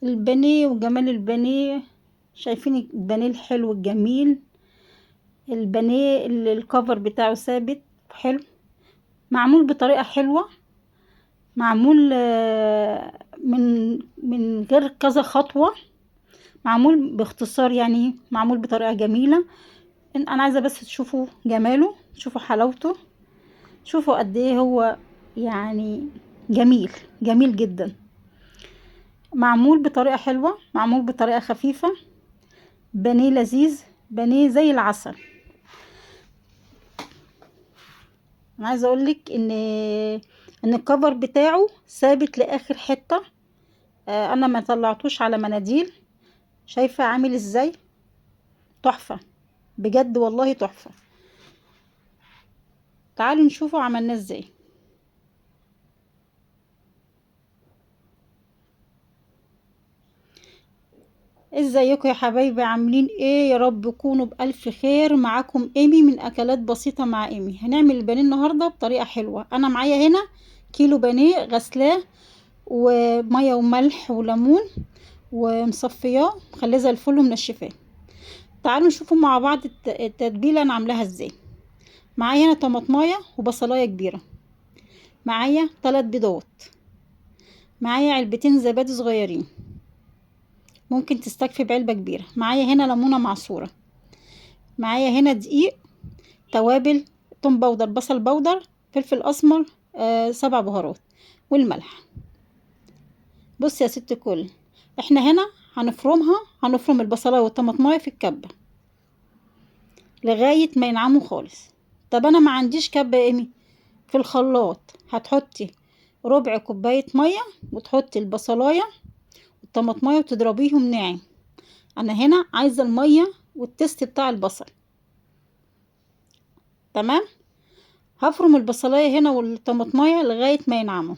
البانيه وجمال البانيه. شايفين البانيه الحلو الجميل. البانيه الكفر بتاعه ثابت حلو، معمول بطريقة حلوة، معمول من غير كذا خطوة، معمول باختصار، يعني معمول بطريقة جميلة. انا عايزة بس تشوفوا جماله، تشوفوا حلاوته، شوفوا قد ايه هو يعني جميل، جميل جدا. معمول بطريقة حلوة، معمول بطريقة خفيفة، بانيه لذيذ، بانيه زي العسل. انا عايزه اقولك ان الكفر بتاعه ثابت لاخر حته. انا ما طلعتوش على مناديل. شايفه عامل ازاي؟ تحفه، بجد والله تحفه. تعالوا نشوفوا عملناه ازاي. ازيكم يا حبايبي، عاملين ايه؟ يا رب تكونوا بالف خير. معاكم ايمي من اكلات بسيطه مع ايمي. هنعمل البانيه النهارده بطريقه حلوه. انا معايا هنا كيلو بانيه غسلاه، وميه وملح وليمون، ومصفياه مخليه زي الفل ومنشفاه. تعالوا نشوفوا مع بعض التتبيله انا عاملاها ازاي. معايا هنا طماطمايه وبصلايه كبيره، معايا 3 بيضات، معايا علبتين زبادي صغيرين، ممكن تستكفي بعلبه كبيره، معايا هنا ليمونه معصوره، معايا هنا دقيق، توابل، توم باودر، بصل باودر، فلفل اسمر، 7 بهارات، والملح. بص يا ست الكل، احنا هنا هنفرم البصلايه والطماطمايه في الكبه لغايه ما ينعموا خالص. طب انا ما عنديش كبه يا ايمي. في الخلاط هتحطي ربع كوبايه ميه، وتحطي البصلايه والطماطمايه وتضربيهم ناعم. انا هنا عايزه الميه والتست بتاع البصل. تمام. هفرم البصلايه هنا والطماطمايه لغايه ما ينعموا.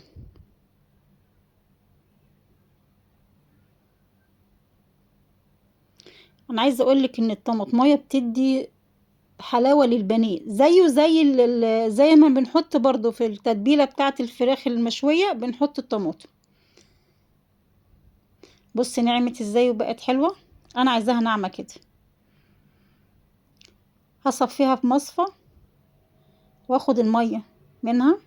انا عايزه اقولك ان الطماطمايه بتدي حلاوه للبانيه، زيه زي زي ما بنحط برضو في التتبيله بتاعه الفراخ المشويه بنحط الطماطم. بص نعمت ازاي وبقت حلوه. انا عايزاها ناعمه كده. هصفيها في مصفى واخد الميه منها.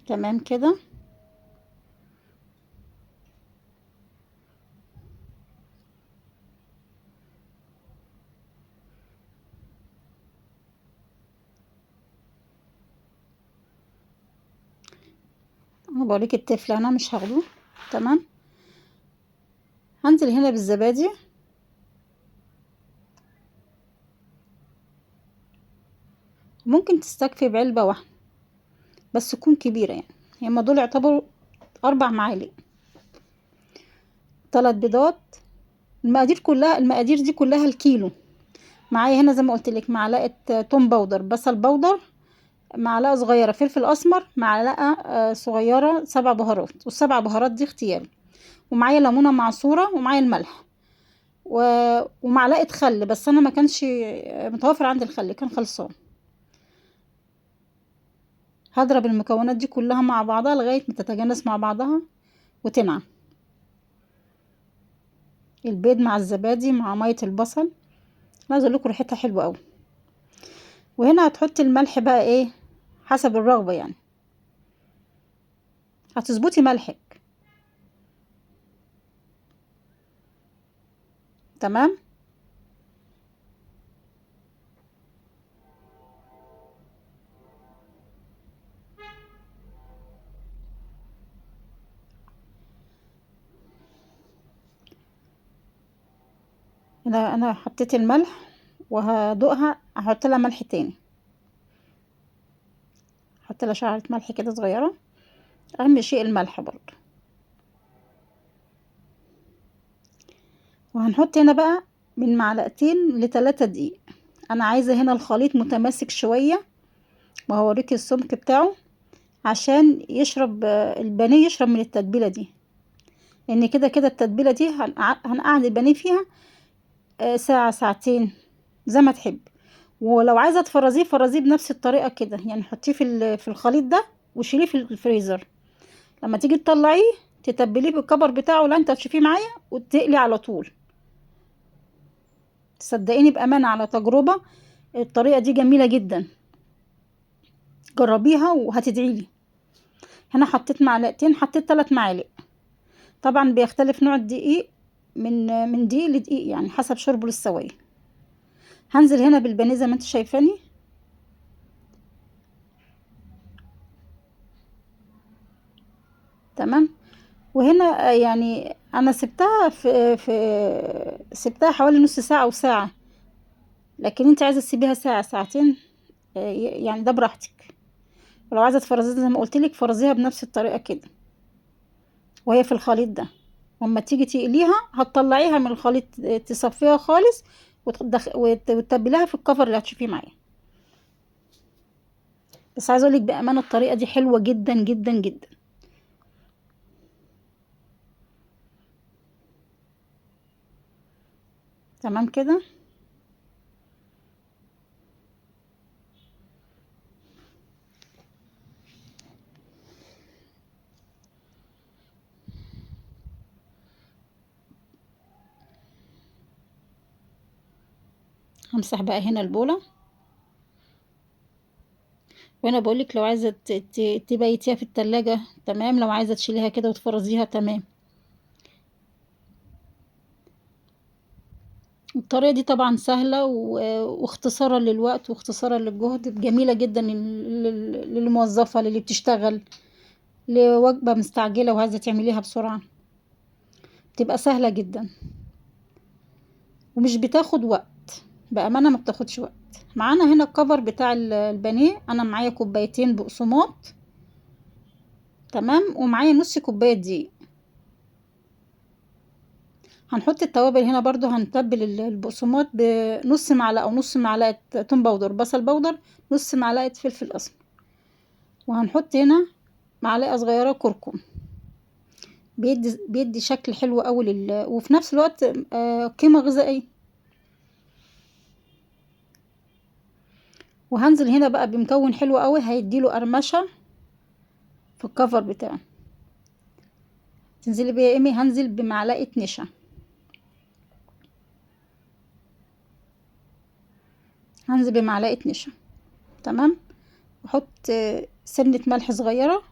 تمام كده. انا بوريك التفل، انا مش هاخده. تمام. هنزل هنا بالزبادي. ممكن تستكفي بعلبة واحدة بس تكون كبيرة، يعني هما دول يعتبروا 4 معالق. 3 بيضات. المقادير دي كلها الكيلو. معايا هنا زي ما قلت لك معلقة توم باودر، بصل باودر، معلقة صغيرة فلفل اسمر، معلقة صغيرة 7 بهارات، والسبع بهارات دي اختياري، ومعايا ليمونة معصورة، ومعايا الملح ومعلقة خل، بس انا ما كانش متوفر عندي الخل، كان خلصان. هضرب المكونات دي كلها مع بعضها لغاية ما تتجانس مع بعضها وتنعم. البيض مع الزبادي مع مية البصل. عايزه اقول لكم ريحتها حلوه قوي. وهنا هتحطي الملح بقى ايه حسب الرغبه يعني، هتظبطي ملحك. تمام. هنا انا حطيت الملح، وهدوقها هحط لها ملح تاني. احط لها شعرة ملح كده صغيره، اهم شيء الملح برضو. وهنحط هنا بقى من معلقتين ل3 دقيق. انا عايزه هنا الخليط متماسك شويه، وهوريكي السمك بتاعه عشان يشرب البانيه يشرب من التتبيله دي. لان كده كده التتبيله دي هنقعد البانيه فيها ساعه ساعتين زي ما تحب. ولو عايزه تفرزيه فرزيه بنفس الطريقه كده، يعني حطيه في الخليط ده وشيليه في الفريزر. لما تيجي تطلعيه تتبليه بالكبر بتاعه اللي انت هتشوفيه معايا وتقلي على طول. صدقيني بامانه على تجربه، الطريقه دي جميله جدا، جربيها وهتدعيلي. هنا حطيت معلقتين، حطيت 3 معالق. طبعا بيختلف نوع الدقيق من دقيق لدقيق، يعني حسب شربه للسوائل. هنزل هنا بالبانيه زي ما انت شايفاني. تمام. وهنا يعني انا سبتها سبتها حوالي نص ساعة او ساعة، لكن انت عايزة تسيبيها ساعة ساعتين يعني ده براحتك. ولو عايزة تفرزيها زي ما قلتلك فرزيها بنفس الطريقة كده وهي في الخليط ده. واما تيجي تقليها هتطلعيها من الخليط تصفيها خالص وتتبليها في الكفر اللي هتشوفيه معايا. بس عايزه اقولك بامانه الطريقه دي حلوه جدا جدا جدا. تمام كده. همسح بقى هنا البوله. وانا بقولك لو عايزه تبيتيها في التلاجة تمام، لو عايزه تشيليها كده وتفرزيها تمام. الطريقه دي طبعا سهله واختصارا للوقت واختصارا للجهد، جميله جدا للموظفه اللي بتشتغل، لوجبه مستعجله وعايزه تعمليها بسرعه، بتبقى سهله جدا ومش بتاخد وقت. بأمانة ما بتاخدش وقت. معانا هنا الكفر بتاع البانيه. انا معايا كوبايتين بقسماط تمام، ومعايا نص كوباية دقيق. هنحط التوابل هنا برضو، هنتبل البقسماط بنص معلقة ونص معلقة توم باودر، بصل باودر، نص معلقة فلفل اسمر. وهنحط هنا معلقة صغيرة كركم، بيدي شكل حلو قوي وفي نفس الوقت قيمة غذائية. وهنزل هنا بقى بمكون حلو قوي هيديله قرمشة في الكفر بتاعه. تنزلي بيها يا ايمي. هنزل بمعلقة نشا. هنزل بمعلقة نشا تمام. واحط سنة ملح صغيرة.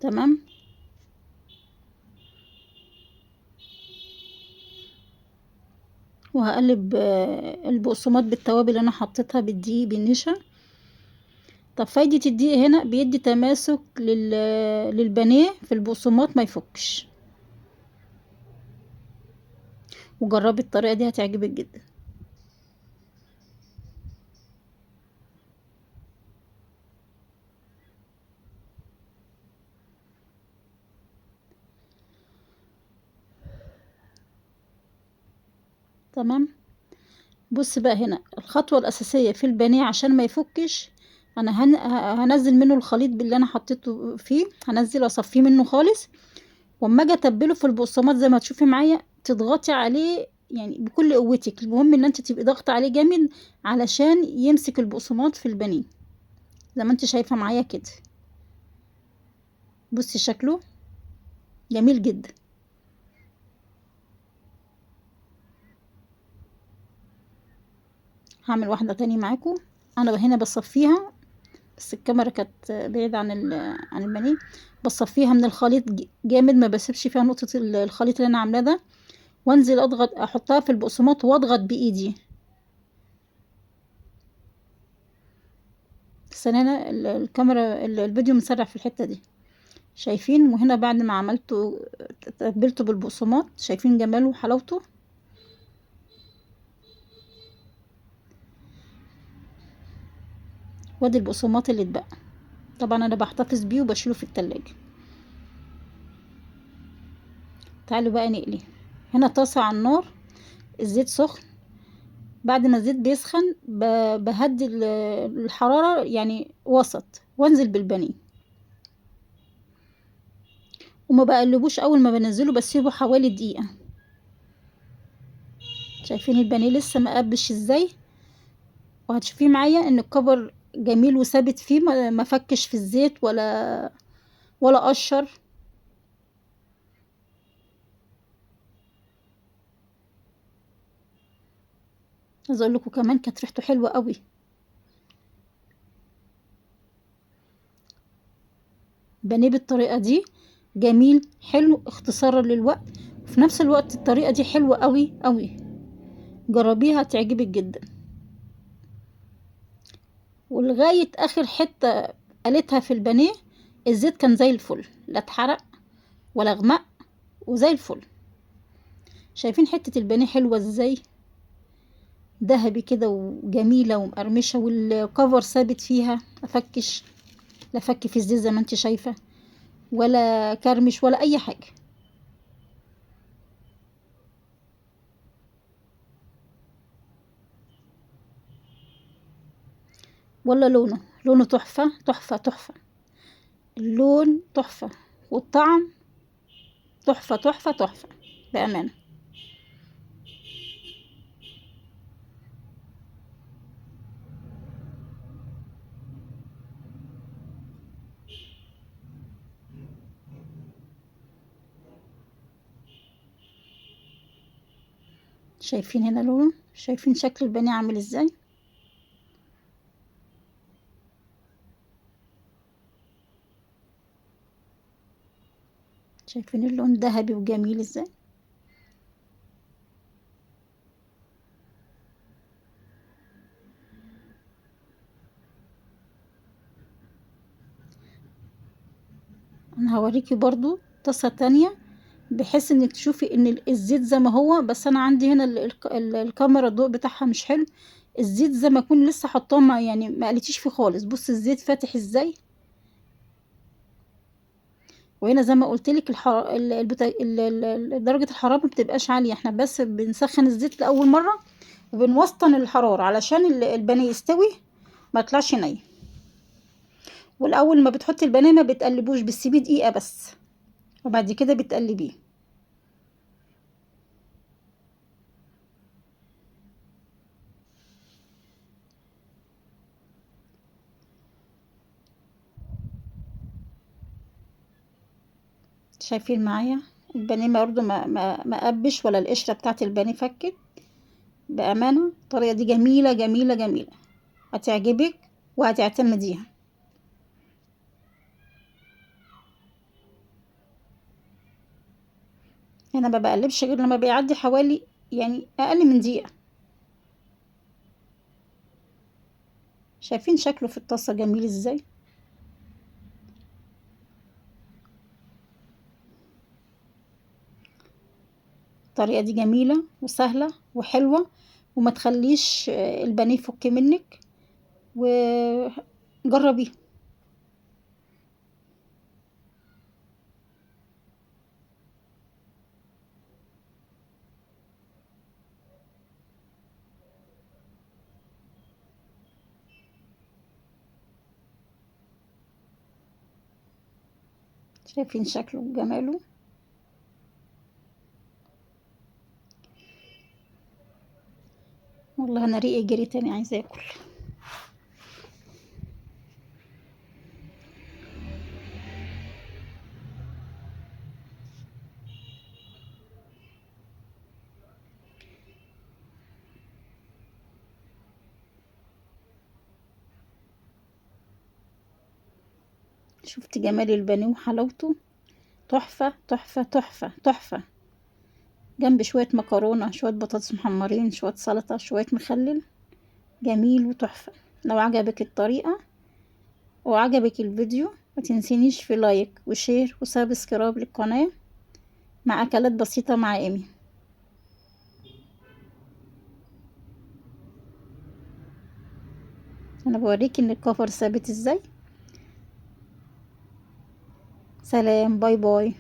تمام. وهقلب البقسماط بالتوابل اللي انا حطيتها بالدقيق بالنشا. طب فايدة الدقيق هنا بيدي تماسك للبانيه في البقسماط ما يفكش. وجربي الطريقة دي هتعجبك جدا. تمام. بص بقى هنا الخطوة الأساسية في البانيه عشان ما يفكش. انا هنزل منه الخليط باللي انا حطيته فيه، هنزل اصفيه منه خالص. واما اجي اتبله في البقسماط زي ما تشوفي معايا تضغطي عليه يعني بكل قوتك. المهم ان انت تبقي ضغطه عليه جامد علشان يمسك البقسماط في البانيه زي ما انت شايفه معايا كده. بصي شكله جميل جدا. هعمل واحده تاني معاكم. انا هنا بصفيها، بس الكاميرا كانت بعيده عن البانيه. بصفيها من الخليط جامد، ما بسيبش فيها نقطه الخليط اللي انا عاملاه ده. وانزل اضغط احطها في البقسماط واضغط بايدي. بس انا هنا الكاميرا الفيديو مسرع في الحته دي شايفين. وهنا بعد ما عملته تبلته بالبقسماط شايفين جماله وحلاوته. وادي البقسماط اللي اتبقى. طبعا انا بحتفظ بيه وبشيله في التلاجة. تعالوا بقى نقلي. هنا طاسة على النار، الزيت سخن. بعد ما الزيت بيسخن بهدي الحرارة يعني وسط، وانزل بالبانيه، وما بقلبوش اول ما بنزله، بسيبه حوالي دقيقة. شايفين البانيه لسه مقبش ازاي؟ وهتشوفيه معايا ان الكفر جميل وثابت فيه، ما فكش في الزيت ولا قشر. عايزه اقول لكم كمان كانت ريحته حلوه قوي. بانيه بالطريقه دي جميل حلو، اختصارا للوقت، وفي نفس الوقت الطريقه دي حلوه قوي قوي. جربيها هتعجبك جدا. ولغايه اخر حته قالتها في البانيه، الزيت كان زي الفل، لا اتحرق ولا غمق، وزي الفل. شايفين حته البانيه حلوه ازاي؟ ذهبي كده وجميله ومقرمشه، والكفر ثابت فيها، افكش، لا فك في الزيت زي ما انت شايفه، ولا كرمش ولا اي حاجه. ولا لونه تحفه تحفه تحفه. اللون تحفه، والطعم تحفه تحفه تحفه، بامانه. شايفين هنا لونه؟ شايفين شكل البانيه عامل ازاي؟ شايفين اللون ذهبي وجميل ازاي؟ انا هوريكي برضو طاسه تانية، بحيث انك تشوفي ان الزيت زي ما هو، بس انا عندي هنا الكاميرا الضوء بتاعها مش حلو. الزيت زي ما اكون لسه حطاه، يعني ما قلتيش فيه خالص. بص الزيت فاتح ازاي. وهنا زي ما قلت لك درجه الحراره ما بتبقاش عاليه، احنا بس بنسخن الزيت لاول مره، وبنوسطن الحراره علشان البانيه يستوي، ما يطلعش ني. والاول ما بتحطي البانيه ما بتقلبوش، بتسيبيه دقيقه بس، وبعد كده بتقلبيه. شايفين معايا البانيه برضه ما قبش، ولا القشره بتاعت البانيه فكت. بامانه الطريقه دي جميله جميله جميله، هتعجبك وهتعتمديها. هنا ما بقلبش غير لما بيعدي حوالي يعني اقل من دقيقه. شايفين شكله في الطاسه جميل ازاي؟ الطريقه دي جميله وسهله وحلوه، وما تخليش البانيه يفك منك، وجربيه. شايفين شكله وجماله؟ والله انا ريقي جري تاني، عايزه اكل. شفت جمال البانيه وحلاوته؟ تحفه تحفه تحفه تحفه. جنب شويه مكرونه، شويه بطاطس محمرين، شويه سلطه، شويه مخلل، جميل وتحفه. لو عجبك الطريقه وعجبك الفيديو، ما تنسينيش في لايك وشير وسبسكرايب للقناه، مع اكلات بسيطه مع ايمي. انا بوريك ان الكفر ثابت ازاي. سلام، باي باي.